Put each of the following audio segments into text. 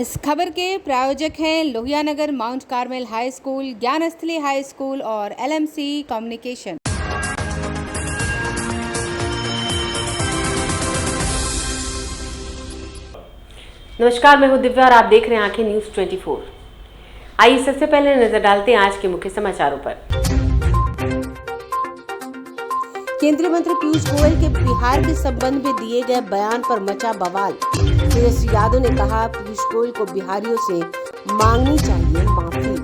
इस खबर के प्रायोजक हैं Lohia Nagar Mount Carmel High School, Gyansthali High School और LMC कम्युनिकेशन। नमस्कार, मैं हूं दिव्या और आप देख रहे हैं आंखें न्यूज 24। आइए सबसे पहले नजर डालते हैं आज के मुख्य समाचारों पर। केंद्रीय मंत्री पीयूष गोयल के बिहार के संबंध में दिए गए बयान पर मचा बवाल। तेजस्वी यादव ने कहा, पीयूष गोयल को बिहारियों से मांगनी चाहिए माफी।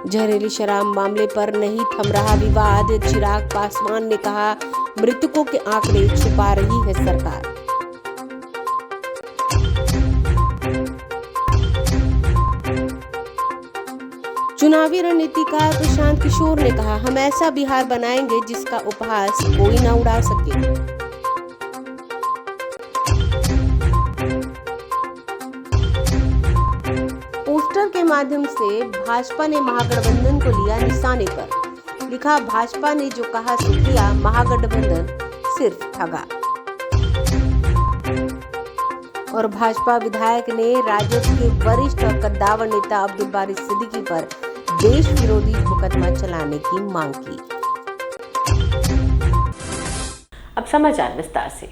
जहरीली शराब मामले पर नहीं थम रहा विवाद। चिराग पासवान ने कहा, मृतकों के आंकड़े छुपा रही है सरकार। चुनावी रणनीतिकार प्रशांत किशोर ने कहा, हम ऐसा बिहार बनाएंगे जिसका उपहास कोई न उड़ा सके। पोस्टर के माध्यम से भाजपा ने महागठबंधन को लिया निशाने पर। लिखा, भाजपा ने जो कहा सो किया, महागठबंधन सिर्फ ठगा। और भाजपा विधायक ने राजद के वरिष्ठ और कद्दावर नेता अब्दुल बारी सिद्दीकी पर देश विरोधी मुकदमा चलाने की मांग की। अब समाचार विस्तार से।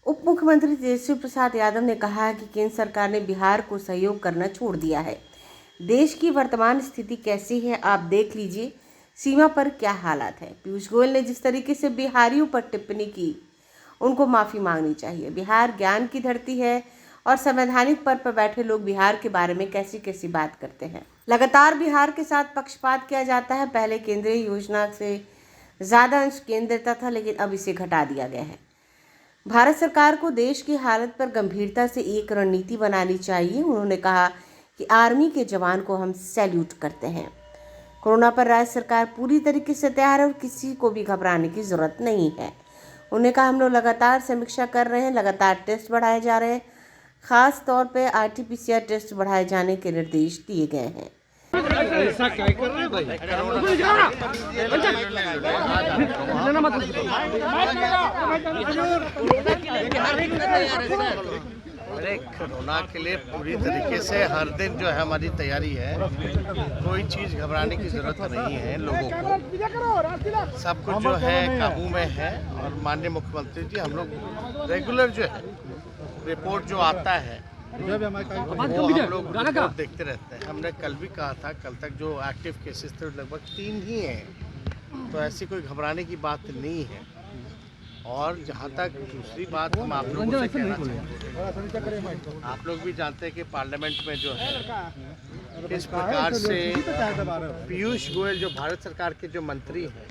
उप मुख्यमंत्री तेजस्वी प्रसाद यादव ने कहा है कि केंद्र सरकार ने बिहार को सहयोग करना छोड़ दिया है। देश की वर्तमान स्थिति कैसी है आप देख लीजिए, सीमा पर क्या हालात है। पीयूष गोयल ने जिस तरीके से बिहारियों पर टिप्पणी की, उनको माफी मांगनी चाहिए। बिहार ज्ञान की धरती है और संवैधानिक पद पर बैठे लोग बिहार के बारे में कैसी कैसी बात करते हैं। लगातार बिहार के साथ पक्षपात किया जाता है। पहले केंद्रीय योजना से ज्यादा अंश केंद्र देता था, लेकिन अब इसे घटा दिया गया है। भारत सरकार को देश की हालत पर गंभीरता से एक रणनीति बनानी चाहिए। उन्होंने कहा कि आर्मी के जवान को हम सैल्यूट करते हैं। कोरोना पर राज्य सरकार पूरी तरीके से तैयार है और किसी को भी घबराने की जरूरत नहीं है। उन्होंने कहा, हम लोग लगातार समीक्षा कर रहे हैं, लगातार टेस्ट बढ़ाए जा रहे हैं। खास तौर पे RT-PCR टेस्ट बढ़ाए जाने के निर्देश दिए गए हैं। ऐसा क्या कर रहे हैं भाई? अरे कोरोना के लिए पूरी तरीके से हर दिन जो है हमारी तैयारी है। कोई चीज़ घबराने की ज़रूरत नहीं है। लोगों को सब कुछ जो है काबू में है। और माननीय मुख्यमंत्री जी, हम लोग रेगुलर जो है रिपोर्ट जो आता है वो हम लोग रिपोर्ट देखते रहते हैं। हमने कल भी कहा था, कल तक जो एक्टिव केसेस थे लगभग 3 ही हैं, तो ऐसी कोई घबराने की बात नहीं है। और जहाँ तक दूसरी बात हम आप लोगों से कहना चाहते हैं, आप लोग भी जानते हैं कि पार्लियामेंट में जो है किस प्रकार से पीयूष गोयल जो भारत सरकार के जो मंत्री हैं,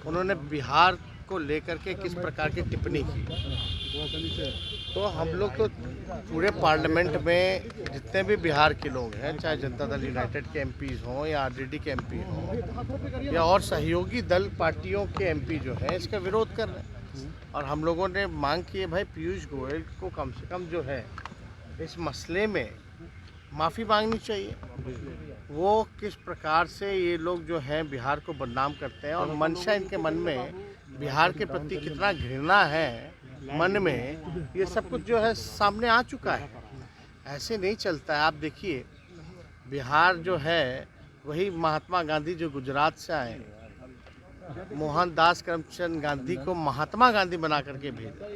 उन्होंने बिहार को लेकर के किस प्रकार की टिप्पणी की। तो हम लोग तो पूरे पार्लियामेंट में जितने भी बिहार के लोग हैं, चाहे जनता दल यूनाइटेड के MPs हों या RJD के MP हों या और सहयोगी दल पार्टियों के MP जो हैं, इसका विरोध कर रहे हैं। और हम लोगों ने मांग की है, भाई पीयूष गोयल को कम से कम जो है इस मसले में माफ़ी मांगनी चाहिए। वो किस प्रकार से ये लोग जो हैं बिहार को बदनाम करते हैं और मंशा इनके मन में बिहार के प्रति कितना घृणा है मन में, ये सब कुछ जो है सामने आ चुका है। ऐसे नहीं चलता है। आप देखिए, बिहार जो है वही महात्मा गांधी जो गुजरात से आए, मोहनदास करमचंद गांधी को महात्मा गांधी बना करके भेजा।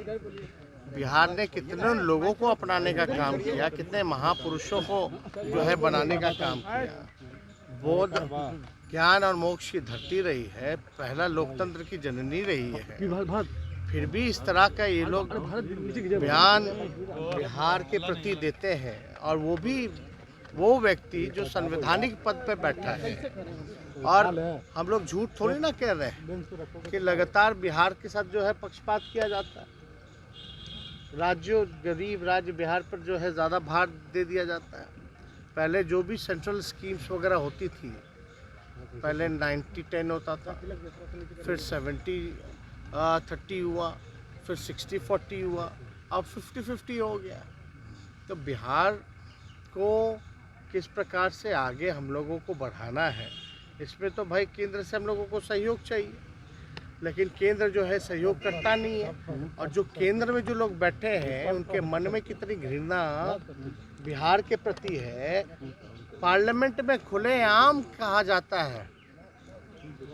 बिहार ने कितने लोगों को अपनाने का काम किया, कितने महापुरुषों को जो है बनाने का काम किया। बौद्ध ज्ञान और मोक्ष की धरती रही है, पहला लोकतंत्र की जननी रही है। फिर भी इस तरह का ये लोग बयान बिहार के प्रति देते हैं। और वो भी वो व्यक्ति जो संवैधानिक पद पर बैठा है। और हम लोग झूठ थोड़ी ना कह रहे हैं कि लगातार बिहार के साथ जो है पक्षपात किया जाता है। राज्यों, गरीब राज्य बिहार पर जो है ज़्यादा भार दे दिया जाता है। पहले जो भी सेंट्रल स्कीम्स वगैरह होती थी, पहले 90-10 होता था, फिर 70-30 हुआ, फिर 60-40 हुआ, अब 50-50 हो गया। तो बिहार को किस प्रकार से आगे हम लोगों को बढ़ाना है, इसमें तो भाई केंद्र से हम लोगों को सहयोग चाहिए। लेकिन केंद्र जो है सहयोग करता नहीं है। और जो केंद्र में जो लोग बैठे हैं उनके मन में कितनी घृणा बिहार के प्रति है, पार्लियामेंट में खुलेआम कहा जाता है।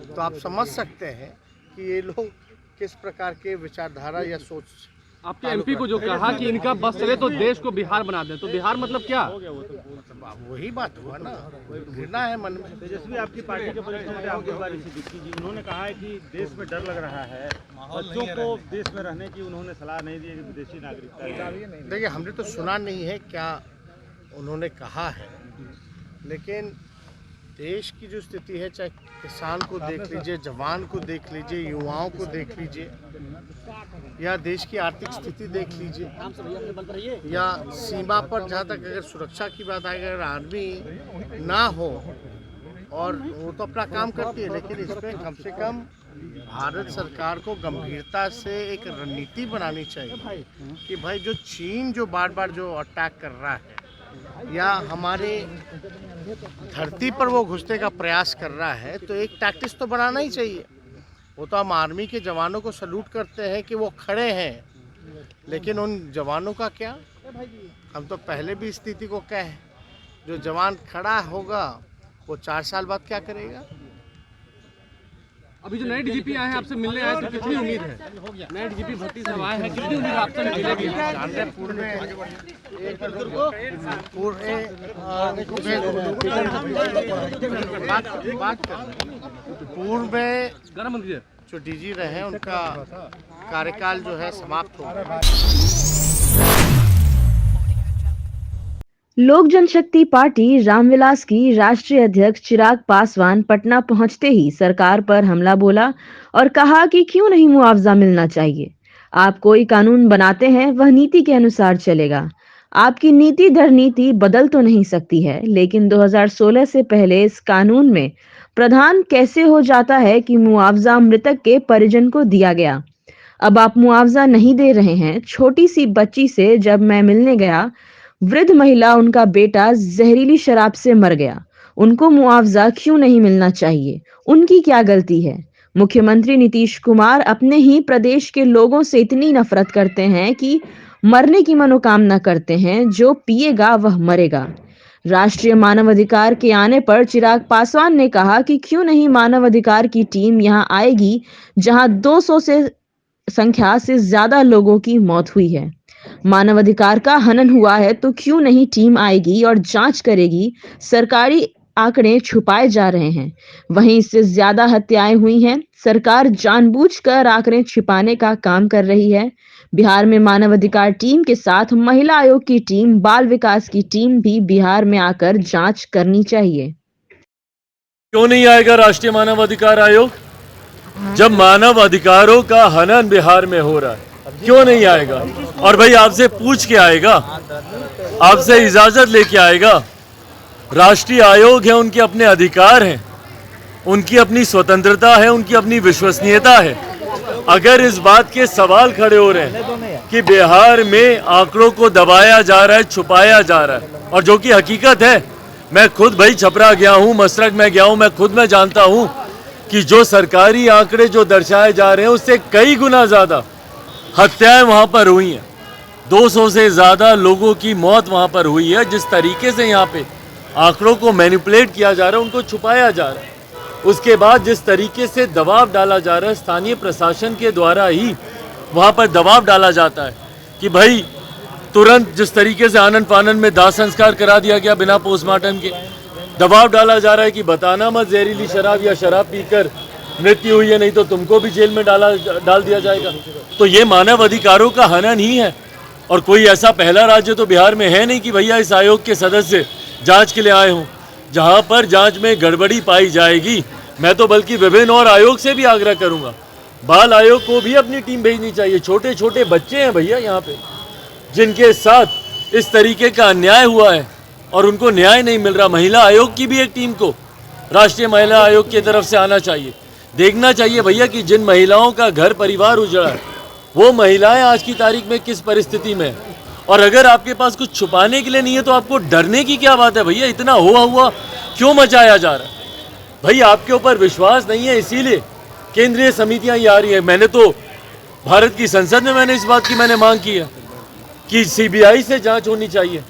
तो आप समझ सकते हैं कि ये लोग किस प्रकार के विचारधारा या सोच। आपके एमपी को जो कहा कि इनका बस चले तो देश को बिहार बना दें, तो बिहार मतलब क्या? वही बात हुआ ना, घृणा है मन में। तेजस्वी आपकी पार्टी के वरिष्ठ नेता आपके बारे से दिक्की जी, उन्होंने कहा है कि देश में डर लग रहा है, बच्चों को देश में रहने की उन्होंने सलाह नहीं दी है कि विदेशी नागरिकता। देखिए, हमने तो सुना नहीं है क्या उन्होंने कहा है, लेकिन देश की जो स्थिति है, चाहे किसान को देख लीजिए, जवान को देख लीजिए, युवाओं को देख लीजिए, या देश की आर्थिक स्थिति देख लीजिए, या सीमा पर जहाँ तक अगर सुरक्षा की बात आए, अगर आर्मी ना हो, और वो तो अपना काम करती है, लेकिन इसमें कम से कम भारत सरकार को गंभीरता से एक रणनीति बनानी चाहिए कि भाई जो चीन जो बार बार जो अटैक कर रहा है या हमारे धरती पर वो घुसने का प्रयास कर रहा है, तो एक टैक्टिक्स तो बनाना ही चाहिए। वो तो हम आर्मी के जवानों को सैल्यूट करते हैं कि वो खड़े हैं, लेकिन उन जवानों का क्या? हम तो पहले भी स्थिति को कहे, जो जवान खड़ा होगा वो 4 साल बाद क्या करेगा? अभी जो नए डीजीपी आए हैं आपसे मिलने आए, तो कितनी उम्मीद है? नए डीजीपी भर्ती से आए हैं, कितनी उम्मीद आपसे मिलेगी? पूर्व में गृह मंत्री जो डीजी रहे उनका कार्यकाल जो है समाप्त हो गया। लोक जनशक्ति पार्टी रामविलास की राष्ट्रीय अध्यक्ष चिराग पासवान पटना पहुंचते ही सरकार पर हमला बोला और कहा कि क्यों नहीं मुआवजा मिलना चाहिए। आप कोई कानून बनाते हैं, वह नीति के अनुसार चलेगा। आपकी नीति दर नीति बदल तो नहीं सकती है, लेकिन 2016 से पहले इस कानून में प्रावधान कैसे हो जाता है कि मुआवजा मृतक के परिजन को दिया गया। अब आप मुआवजा नहीं दे रहे हैं। छोटी सी बच्ची से जब मैं मिलने गया, वृद्ध महिला, उनका बेटा जहरीली शराब से मर गया, उनको मुआवजा क्यों नहीं मिलना चाहिए? उनकी क्या गलती है? मुख्यमंत्री नीतीश कुमार अपने ही प्रदेश के लोगों से इतनी नफरत करते हैं कि मरने की मनोकामना करते हैं, जो पिएगा वह मरेगा। राष्ट्रीय मानव अधिकार के आने पर चिराग पासवान ने कहा कि क्यों नहीं मानव अधिकार की टीम यहां आएगी, जहां 200 से संख्या से ज्यादा लोगों की मौत हुई है। मानव अधिकार का हनन हुआ है तो क्यों नहीं टीम आएगी और जांच करेगी? सरकारी आंकड़े छुपाए जा रहे हैं, वहीं इससे ज्यादा हत्याएं हुई हैं। सरकार जानबूझकर आंकड़े छिपाने का काम कर रही है। बिहार में मानव अधिकार टीम के साथ महिला आयोग की टीम, बाल विकास की टीम भी बिहार में आकर जांच करनी चाहिए। क्यों नहीं आएगा राष्ट्रीय मानव अधिकार आयोग? जब मानव अधिकारों का हनन बिहार में हो रहा है, क्यों नहीं आएगा? और भाई आपसे पूछ के आएगा, आपसे इजाजत लेके आएगा। राष्ट्रीय आयोग है, उनके अपने अधिकार हैं, उनकी अपनी स्वतंत्रता है, उनकी अपनी विश्वसनीयता है। अगर इस बात के सवाल खड़े हो रहे हैं कि बिहार में आंकड़ों को दबाया जा रहा है, छुपाया जा रहा है, और जो कि हकीकत है, मैं खुद भाई छपरा गया हूँ, मसरक में गया हूँ, मैं खुद में जानता हूँ कि जो सरकारी आंकड़े जो दर्शाए जा रहे हैं उससे कई गुना ज्यादा हत्याएं वहां पर हुई हैं। 200 से ज्यादा लोगों की मौत वहां पर हुई है। जिस तरीके से यहाँ पे आंकड़ों को मैनिपुलेट किया जा रहा है, उनको छुपाया जा रहा है, उसके बाद जिस तरीके से दबाव डाला जा रहा है, स्थानीय प्रशासन के द्वारा ही वहाँ पर दबाव डाला जाता है कि भाई तुरंत, जिस तरीके से आनन फानन में दाह संस्कार करा दिया गया बिना पोस्टमार्टम के, दबाव डाला जा रहा है कि बताना मत जहरीली शराब या शराब पीकर मृत्यु हुई है, नहीं तो तुमको भी जेल में डाल दिया जाएगा। तो ये मानव अधिकारों का हनन ही है। और कोई ऐसा पहला राज्य तो बिहार में है नहीं कि भैया इस आयोग के सदस्य जांच के लिए आए हों। जहां पर जांच में गड़बड़ी पाई जाएगी, मैं तो बल्कि विभिन्न और आयोग से भी आग्रह करूंगा, बाल आयोग को भी अपनी टीम भेजनी चाहिए। छोटे छोटे बच्चे हैं भैया यहाँ पे, जिनके साथ इस तरीके का अन्याय हुआ है और उनको न्याय नहीं मिल रहा। महिला आयोग की भी एक टीम को राष्ट्रीय महिला आयोग की तरफ से आना चाहिए। देखना चाहिए भैया कि जिन महिलाओं का घर परिवार उजड़ा है, वो महिलाएं आज की तारीख में किस परिस्थिति में है। और अगर आपके पास कुछ छुपाने के लिए नहीं है तो आपको डरने की क्या बात है भैया? इतना हुआ क्यों मचाया जा रहा है? भाई आपके ऊपर विश्वास नहीं है, इसीलिए केंद्रीय समितियां ये आ रही है। मैंने तो भारत की संसद में मैंने इस बात की मैंने मांग की है कि सीबीआई से जांच होनी चाहिए।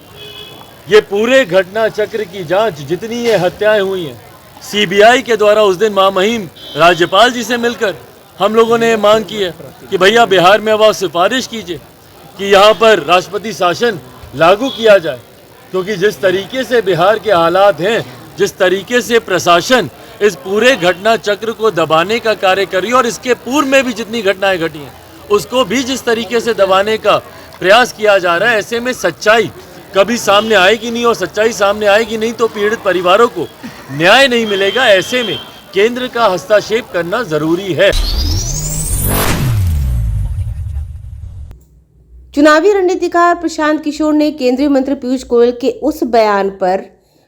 ये पूरे घटना चक्र की जांच, जितनी ये हत्याएं हुई हैं, सीबीआई के द्वारा उस दिन महामहिम राज्यपाल जी से मिलकर हम लोगों ने मांग की है कि भैया बिहार में अब आप सिफारिश कीजिए कि यहाँ पर राष्ट्रपति शासन लागू किया जाए, क्योंकि जिस तरीके से बिहार के हालात हैं, जिस तरीके से प्रशासन इस पूरे घटना चक्र को दबाने का कार्य कर रही है और इसके पूर्व में भी जितनी घटनाएं घटी हैं उसको भी जिस तरीके से दबाने का प्रयास किया जा रहा है, ऐसे में सच्चाई कभी सामने आएगी नहीं और सच्चाई सामने आएगी नहीं तो पीड़ित परिवारों को न्याय नहीं मिलेगा। ऐसे में केंद्र का हस्तक्षेप करना जरूरी है। चुनावी रणनीतिकार प्रशांत किशोर ने केंद्रीय मंत्री पीयूष गोयल के उस बयान पर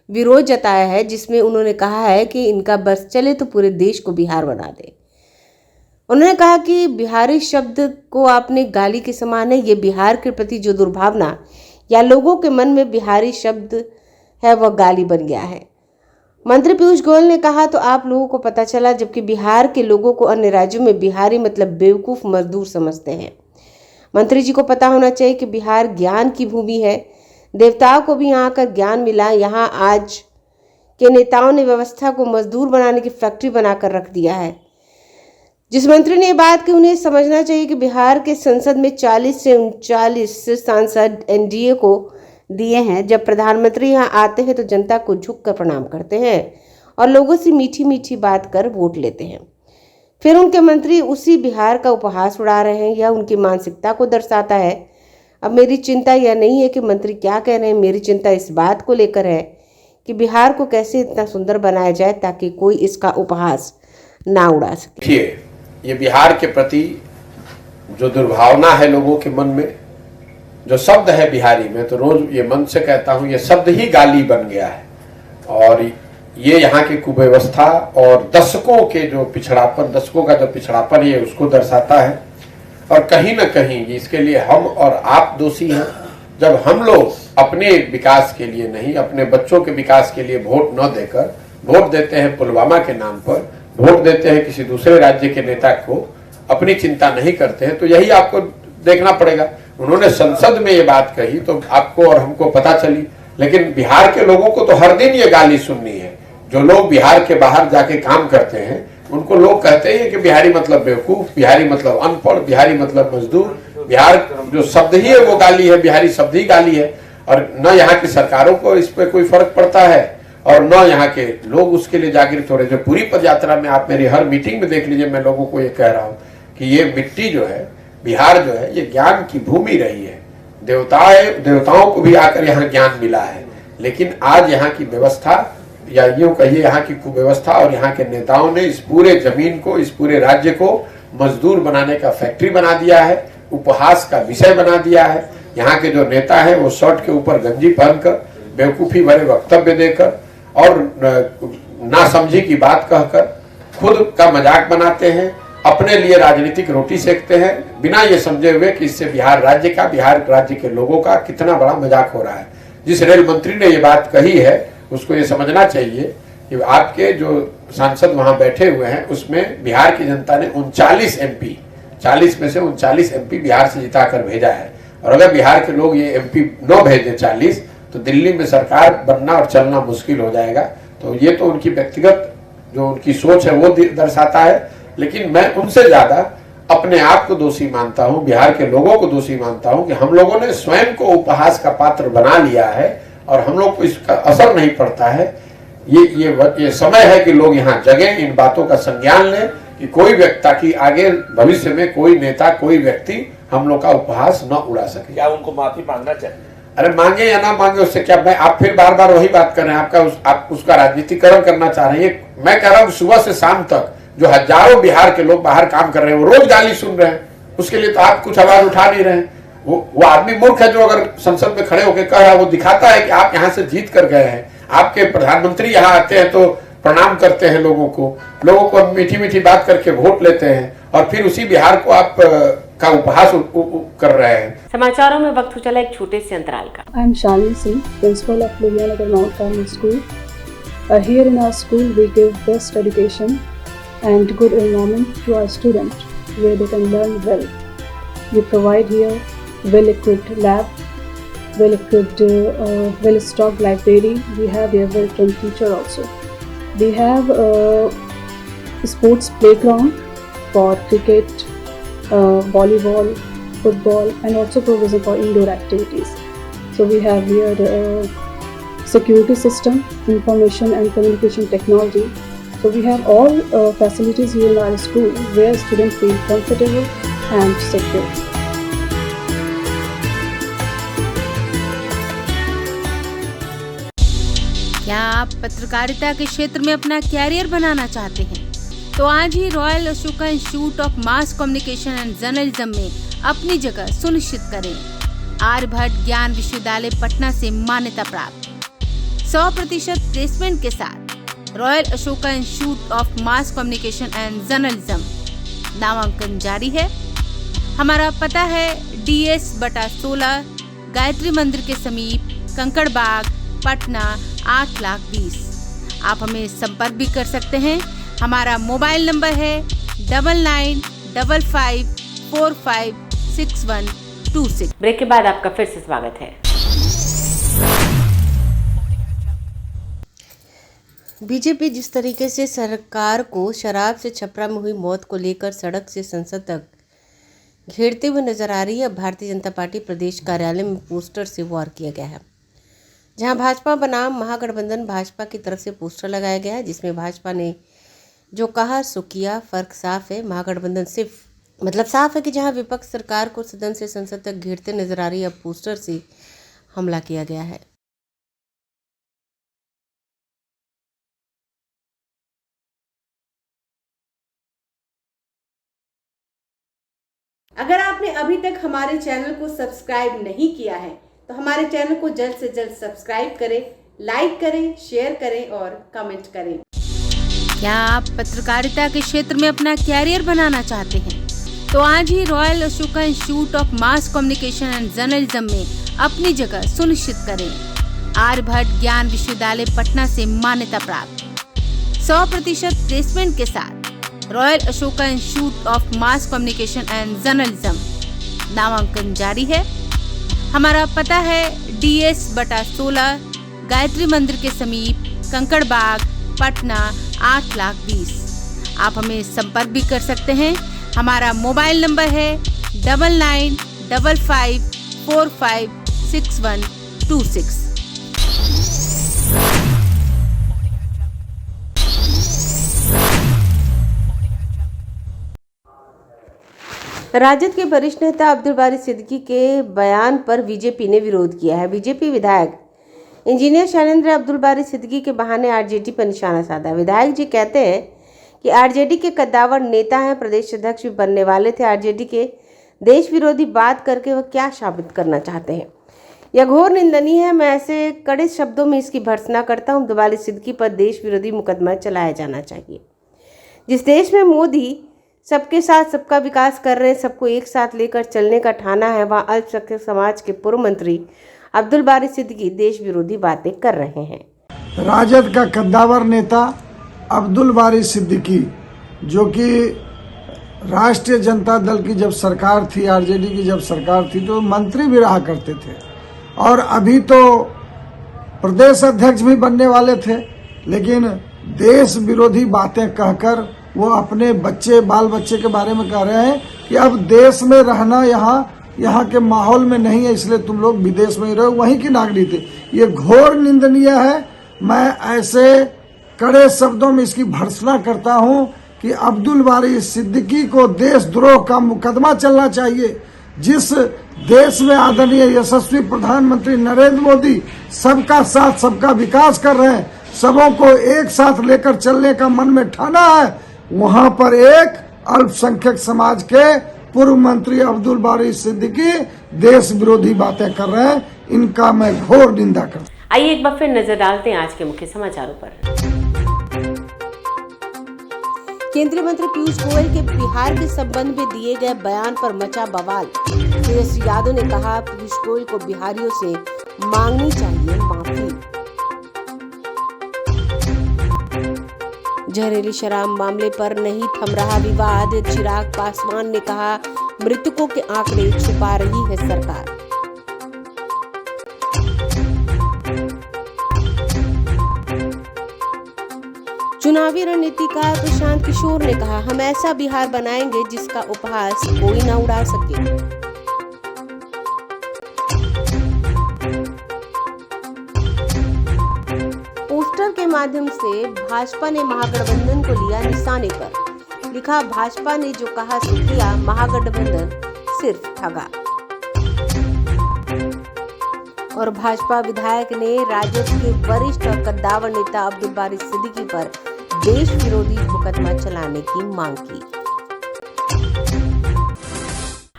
विरोध जताया है जिसमें उन्होंने कहा है कि इनका बस चले तो पूरे देश को बिहार बना दे। उन्होंने कहा कि बिहारी शब्द को आपने गाली के समान है। ये बिहार के प्रति जो दुर्भावना या लोगों के मन में बिहारी शब्द है वह गाली बन गया है। मंत्री पीयूष गोयल ने कहा तो आप लोगों को पता चला, जबकि बिहार के लोगों को अन्य राज्यों में बिहारी मतलब बेवकूफ़ मजदूर समझते हैं। मंत्री जी को पता होना चाहिए कि बिहार ज्ञान की भूमि है। देवताओं को भी यहाँ आकर ज्ञान मिला। यहाँ आज के नेताओं ने व्यवस्था को मजदूर बनाने की फैक्ट्री बनाकर रख दिया है। जिस मंत्री ने ये बात की उन्हें समझना चाहिए कि बिहार के संसद में 40 से 39 सांसद एनडीए को दिए हैं। जब प्रधानमंत्री यहाँ आते हैं तो जनता को झुककर प्रणाम करते हैं और लोगों से मीठी मीठी बात कर वोट लेते हैं। फिर उनके मंत्री उसी बिहार का उपहास उड़ा रहे हैं। यह उनकी मानसिकता को दर्शाता है। अब मेरी चिंता यह नहीं है कि मंत्री क्या कह रहे हैं, मेरी चिंता इस बात को लेकर है कि बिहार को कैसे इतना सुंदर बनाया जाए ताकि कोई इसका उपहास ना उड़ा सके। ये बिहार के प्रति जो दुर्भावना है लोगों के मन में, जो शब्द है बिहारी में, तो रोज ये मन से कहता हूँ, ये शब्द ही गाली बन गया है और ये यहाँ की कुव्यवस्था और दशकों के जो पिछड़ापन, दशकों का जो पिछड़ापन है उसको दर्शाता है। और कहीं न कहीं इसके लिए हम और आप दोषी हैं। जब हम लोग अपने विकास के लिए नहीं, अपने बच्चों के विकास के लिए वोट न देकर वोट देते हैं पुलवामा के नाम पर, वोट देते हैं किसी दूसरे राज्य के नेता को, अपनी चिंता नहीं करते हैं, तो यही आपको देखना पड़ेगा। उन्होंने संसद में ये बात कही तो आपको और हमको पता चली, लेकिन बिहार के लोगों को तो हर दिन ये गाली सुननी है। जो लोग बिहार के बाहर जाके काम करते हैं उनको लोग कहते हैं कि बिहारी मतलब बेवकूफ, बिहारी मतलब अनपढ़, बिहारी मतलब मजदूर। बिहार जो शब्द ही है वो गाली है, बिहारी शब्द ही गाली है। और न यहाँ की सरकारों को इस पर कोई फर्क पड़ता है और न यहाँ के लोग उसके लिए जागृत हो रहे। जो पूरी पद यात्रा में आप मेरी हर मीटिंग में देख लीजिए, मैं लोगों को ये कह रहा हूँ कि ये मिट्टी जो है, बिहार जो है, ये ज्ञान की भूमि रही है। देवताओं को भी आकर यहाँ ज्ञान मिला है, लेकिन आज यहाँ की व्यवस्था या यूं कहिए यहाँ की कुव्यवस्था और यहाँ के नेताओं ने इस पूरे जमीन को, इस पूरे राज्य को मजदूर बनाने का फैक्ट्री बना दिया है, उपहास का विषय बना दिया है। यहाँ के जो नेता हैं वो शर्ट के ऊपर गंजी पहनकर, बेवकूफी भरे वक्तव्य देकर और नासमझी की बात कहकर खुद का मजाक बनाते हैं, अपने लिए राजनीतिक रोटी सेकते हैं, बिना ये समझे हुए कि इससे बिहार राज्य के लोगों का कितना बड़ा मजाक हो रहा है। जिस रेल मंत्री ने ये बात कही है उसको ये समझना चाहिए कि आपके जो सांसद वहां बैठे हुए हैं उसमें बिहार की जनता ने 39 एमपी, 40 में से 39 एमपी बिहार से जिताकर भेजा है। और अगर बिहार के लोग ये एमपी न भेजे 40, तो दिल्ली में सरकार बनना और चलना मुश्किल हो जाएगा। तो ये तो उनकी व्यक्तिगत जो उनकी सोच है वो दर्शाता है, लेकिन मैं उनसे ज्यादा अपने आप को दोषी मानता हूं, बिहार के लोगों को दोषी मानता हूं कि हम लोगों ने स्वयं को उपहास का पात्र बना लिया है और हम लोग को इसका असर नहीं पड़ता है। ये समय है कि लोग यहाँ जगें, इन बातों का संज्ञान लें कि कोई व्यक्ति की आगे भविष्य में कोई नेता, कोई व्यक्ति हम लोग का उपहास न उड़ा सके। क्या उनको माफी मांगना चाहिए? अरे मांगे या ना मांगे उससे क्या, मैं आप फिर बार बार वही बात कर रहे हैं, आप उसका राजनीतिकरण करना चाह रहे हैं। मैं कह रहा हूँ सुबह से शाम तक जो हजारों बिहार के लोग बाहर काम कर रहे हैं वो रोज गाली सुन रहे हैं, उसके लिए तो आप कुछ आवाज उठा नहीं रहे हैं। वो आदमी मूर्ख है जो अगर संसद में खड़े होकर कह रहा है, वो दिखाता है कि आप यहाँ से जीत कर गए हैं। आपके प्रधानमंत्री यहाँ आते हैं तो प्रणाम करते हैं लोगों को मीठी मीठी बात करके वोट लेते हैं और फिर उसी बिहार को आप का उपहास कर रहे हैं। समाचारों में वक्त हो चला एक छोटे से अंतराल का। I am Shalini Singh, principal of Lohianagar Mount Carmel School. Here in our school we give best education and good environment to our students where they can learn well. We provide here well-equipped lab, well-equipped, well-stocked library. We have here well-trained teacher also. We have a sports playground for cricket, volleyball, football, and also provision for indoor activities. So we have here security system, information and communication technology. So we have all facilities here in our school where students feel comfortable and secure. क्या आप पत्रकारिता के क्षेत्र में अपना career बनाना चाहते हैं? तो आज ही Royal Ashoka Institute of Mass Communication and Journalism में अपनी जगह सुनिश्चित करें। आर्यभट्ट ज्ञान विश्वविद्यालय पटना से मान्यता प्राप्त 100% प्लेसमेंट के साथ royal Ashoka Institute of Mass Communication and journalism नामांकन जारी है। हमारा पता है DS/16 गायत्री मंदिर के समीप कंकड़ बाग, पटना 8,20,000। आप हमें संपर्क भी कर सकते हैं। हमारा मोबाइल नंबर है 9955456126। ब्रेक के बाद आपका फिर से स्वागत है। बीजेपी जिस तरीके से सरकार को शराब से छपरा में हुई मौत को लेकर सड़क से संसद तक घेरते हुए नजर आ रही है, भारतीय जनता पार्टी प्रदेश कार्यालय में पोस्टर से वार किया गया है। जहां भाजपा बनाम महागठबंधन भाजपा की तरफ से पोस्टर लगाया गया है, जिसमें भाजपा ने जो कहा सो किया। फर्क साफ है, महागठबंधन सिर्फ साफ है कि जहां विपक्ष सरकार को सदन से संसद तक घेरते नजर आ रही है, अब पोस्टर से हमला किया गया है। अगर आपने अभी तक हमारे चैनल को सब्सक्राइब नहीं किया है तो हमारे चैनल को जल्द से जल्द सब्सक्राइब करें, लाइक करें, शेयर करें और कमेंट करें। क्या आप पत्रकारिता के क्षेत्र में अपना कैरियर बनाना चाहते हैं? तो आज ही Royal Ashoka Institute of Mass Communication and Journalism में अपनी जगह सुनिश्चित करें। आर्यभट्ट ज्ञान विश्वविद्यालय पटना से मान्यता प्राप्त 100% प्लेसमेंट के साथ royal Ashoka Institute of Mass Communication and journalism नामांकन जारी है। हमारा पता है DS/16 गायत्री मंदिर के समीप कंकड़ बाग, पटना 8,20,000। आप हमें संपर्क भी कर सकते हैं। हमारा मोबाइल नंबर है 9955456126। राजद के वरिष्ठ नेता अब्दुल बारी सिद्दीकी के बयान पर बीजेपी ने विरोध किया है। बीजेपी विधायक इंजीनियर शैलेंद्र अब्दुल बारी सिद्दीकी के बहाने आरजेडी पर निशाना साधा। विधायक जी कहते हैं कि आरजेडी के कद्दावर नेता हैं, प्रदेश अध्यक्ष भी बनने वाले थे। आरजेडी के देश विरोधी बात करके वह क्या साबित करना चाहते हैं, यह घोर निंदनीय है। मैं ऐसे कड़े शब्दों में इसकी भर्त्सना करता हूँ। अब्दुल बारी सिद्दीकी पर देश विरोधी मुकदमा चलाया जाना चाहिए। जिस देश में मोदी सबके साथ सबका विकास कर रहे हैं, सबको एक साथ लेकर चलने का ठाना है, वहाँ अल्पसंख्यक समाज के पूर्व मंत्री अब्दुल बारी सिद्दीकी देश विरोधी बातें कर रहे हैं। राजद का कद्दावर नेता अब्दुल बारी सिद्दीकी, जो कि राष्ट्रीय जनता दल की जब सरकार थी, आरजेडी की जब सरकार थी, तो मंत्री भी रहा करते थे और अभी तो प्रदेश अध्यक्ष भी बनने वाले थे, लेकिन देश विरोधी बातें कहकर वो अपने बाल बच्चे के बारे में कह रहे हैं कि अब देश में रहना यहाँ के माहौल में नहीं है, इसलिए तुम लोग विदेश में ही रहो, वहीं की नागरिक थे। ये घोर निंदनीय है। मैं ऐसे कड़े शब्दों में इसकी भर्त्सना करता हूं कि अब्दुल बारी सिद्दीकी को देशद्रोह का मुकदमा चलना चाहिए। जिस देश में आदरणीय यशस्वी प्रधानमंत्री नरेंद्र मोदी सबका साथ सबका विकास कर रहे हैं, सबों को एक साथ लेकर चलने का मन में ठाना है, वहां पर एक अल्पसंख्यक समाज के पूर्व मंत्री अब्दुल बारी सिद्दीकी देश विरोधी बातें कर रहे हैं। इनका मैं घोर निंदा करता हूं। आइए एक बार फिर नजर डालते हैं आज के मुख्य समाचारों पर। केंद्रीय मंत्री पीयूष गोयल के बिहार के संबंध में दिए गए बयान पर मचा बवाल। तेजस्वी यादव ने कहा, पीयूष गोयल को बिहारियों से मांगनी चाहिए माफी। जहरीली शराब मामले पर नहीं थम रहा विवाद, चिराग पासवान ने कहा मृतकों के आंकड़े छुपा रही है सरकार। चुनावी रणनीतिकार प्रशांत किशोर ने कहा हम ऐसा बिहार बनाएंगे जिसका उपहास कोई ना उड़ा सके। पोस्टर के माध्यम से भाजपा ने महागठबंधन को लिया निशाने पर, लिखा भाजपा ने जो कहा सो किया, महागठबंधन सिर्फ ठगा। और भाजपा विधायक ने राजद के वरिष्ठ और कद्दावर नेता अब्दुल बारी सिद्दीकी पर देश विरोधी मुकदमा चलाने की मांग की।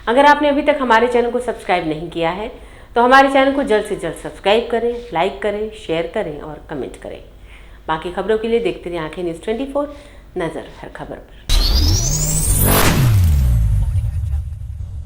अगर आपने अभी तक हमारे चैनल को सब्सक्राइब नहीं किया है तो हमारे चैनल को जल्द से जल्द सब्सक्राइब करें, लाइक करें, शेयर करें और कमेंट करें। बाकी खबरों के लिए देखते रहिए आंखें न्यूज़ 24, नजर हर खबर पर।